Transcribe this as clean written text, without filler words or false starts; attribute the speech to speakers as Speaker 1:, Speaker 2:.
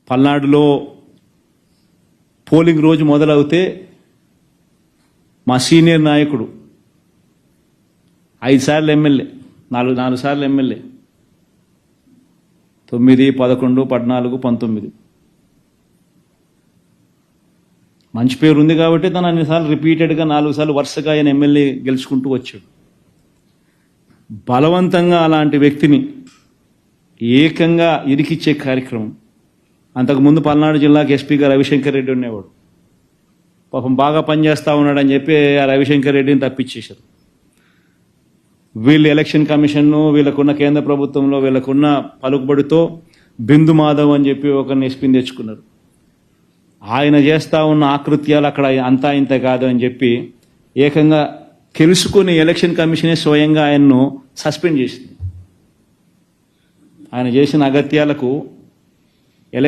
Speaker 1: పల్నాడులో పోలింగ్ రోజు మొదలవుతే మా సీనియర్ నాయకుడు 5 సార్లు ఎమ్మెల్యే, 4 సార్లు ఎమ్మెల్యే, 9, 11, 14, 19 మంచి పేరు ఉంది కాబట్టి తను అన్నిసార్లు రిపీటెడ్గా 4 సార్లు వరుసగా ఆయన ఎమ్మెల్యే గెలుచుకుంటూ వచ్చాడు. బలవంతంగా అలాంటి వ్యక్తిని ఏకంగా ఇరికిచ్చే కార్యక్రమం. అంతకుముందు పల్నాడు జిల్లాకి ఎస్పీగా రవిశంకర్ రెడ్డి ఉండేవాడు. పాపం బాగా పనిచేస్తూ ఉన్నాడని చెప్పి ఆ రవిశంకర్ రెడ్డిని తప్పించేశారు. వీళ్ళు ఎలక్షన్ కమిషన్ను, వీళ్ళకున్న కేంద్ర ప్రభుత్వంలో వీళ్ళకున్న పలుకుబడితో బిందు మాధవ్ అని చెప్పి ఒకరిని ఎస్పీని తెచ్చుకున్నారు. ఆయన చేస్తూ ఉన్న ఆకృత్యాలు అక్కడ అంతా ఇంత కాదు అని చెప్పి ఏకంగా తెలుసుకుని ఎలక్షన్ కమిషనే స్వయంగా ఆయన్ను సస్పెండ్ చేసింది. ఆయన చేసిన అగత్యాలకు